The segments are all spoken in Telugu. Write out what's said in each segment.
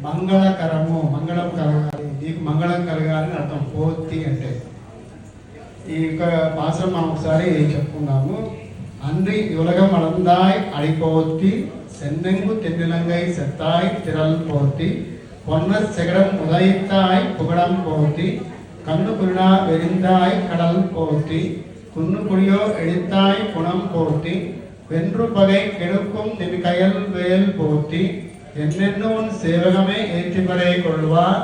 మంగళకరము, మంగళం కలగాలి, నీకు మంగళం కలగాలని అర్థం. పోతి అంటే ఈ యొక్క పాత్ర మనం ఒకసారి చెప్పుకుందాము. அன்றி உலகம் அளந்தாய் அடிப்போத்தி சென்னெங்கு தென்னிலங்கை செத்தாய் திரள் போத்தி பொன்னர் செகடம் உதயித்தாய் புகடம் போத்தி கண்ணு குருணா வெறிந்தாய் கடல் போத்தி குன்னு குடியோ எடித்தாய் குணம் போத்தி வென்று பகை கெடுக்கும் நின் கயல் வேல் போத்தி என்னென்னும் சேவகமே ஏற்றிமறை கொள்வார்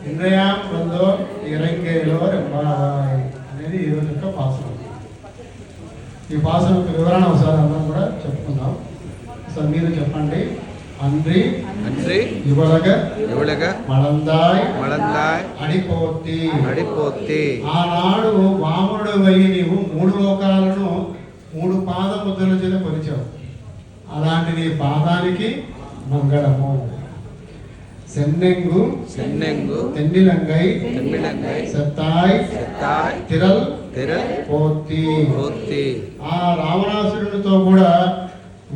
இன்றையாம் வந்தோர் இறங்கேலோர் எம்பாவாய் అనేది ఈ రోజు యొక్క పాసనం. ఈ పాసన యొక్క వివరణ ఒకసారి అందరం కూడా చెప్పుకుందాం. సార్ మీరు చెప్పండి. அன்றி அன்றி இவளக இவளக మళందాయ్ మళందాయ్ అడిపోతి అడిపోతి ఆనాడు వామనుడు వై నీవు మూడు లోకాలను మూడు పాదముద్రల చేత కొలిచావు. అలాంటి నీ పాదానికి మంగళము. சென்னெங்கு சென்னெங்கு தென்னிலங்கை தென்னிலங்கை செத்தாய் செத்தாய் திரள் திரள் పోతి పోతి ఆ రావణాసురునితో కూడా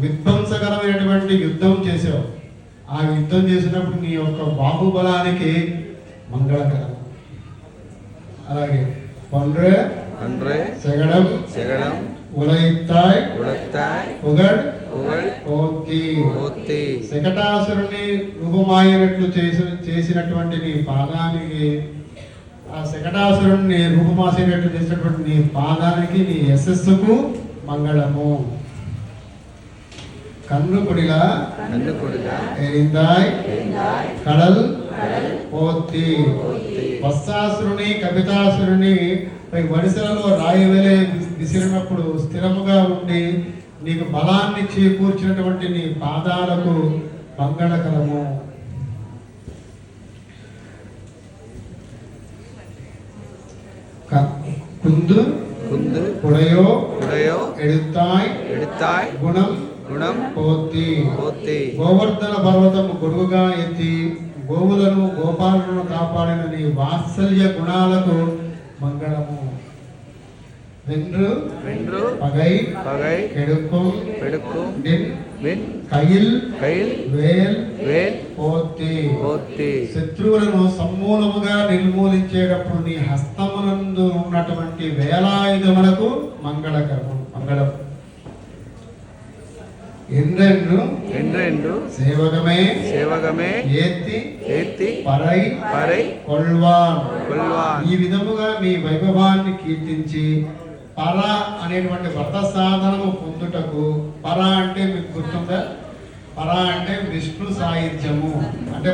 విధ్వంసకరమైనటువంటి యుద్ధం చేసావు. ఆ యుద్ధం చేసినప్పుడు నీ యొక్క బాహుబలానికి మంగళకరం. అలాగే పొండ్రే పొండ్రే సెగడం సెగడం ఉలయిత్తాయ్ ఉలయిత్తాయ్ పుగడ్ పుగడ్ పోతి పోతి శకటాసురుని రూపమాయినట్లు చేసినటువంటి నీ పాదానికి, ఆ శకటాసురుని రూపమాసినట్లు చేసినటువంటి నీ పాదానికి, నీ యశస్సుకు మంగళము. కన్ను కుడిలా ఎరిందాయ్ కడల్ పోతి వత్సాసురుని కపితాసురుని వడిసలలో రాయి వేలే విసిరినప్పుడు స్థిరముగా ఉండి నీకు బలాన్ని చేకూర్చినటువంటి నీ పాదాలకు మంగళకరము. குந்து குந்து குடையோ குடையோ எடுத்தாய் எடுத்தாய் குணம் గుణం పోతి పోతి గోవర్ధన పర్వతము గొడుగుగా ఎత్తి గోవులను గోపాలను కాపాడిన నీ వాత్సల్య గుణాలకు మంగళము. వెన్రు వెన్రు పగై పగై కెడుக்கும் పెడుக்கும் నిన్ విన్ కయిల్ కయిల్ వేల్ వేల్ పోతి పోతి శత్రువులను సమూలముగా నిర్మూలించేటప్పుడు నీ హస్తమునందు ఉన్నటువంటి వేలాయుధములకు మంగళకరము మంగళం. என்றென்று என்றென்று சேவகமே சேவகమే ఏత్తి ఏత్తి పరై పరై కొల్వాన్ కొల్వాన్ ఈ విధముగా మీ వైభవాన్ని కీర్తించి పర అనేటువంటి వ్రత సాధనము పొందుటకు, పర అంటే మీకు గుర్తుందా? పర అంటే విష్ణు సాయుధ్యము, అంటే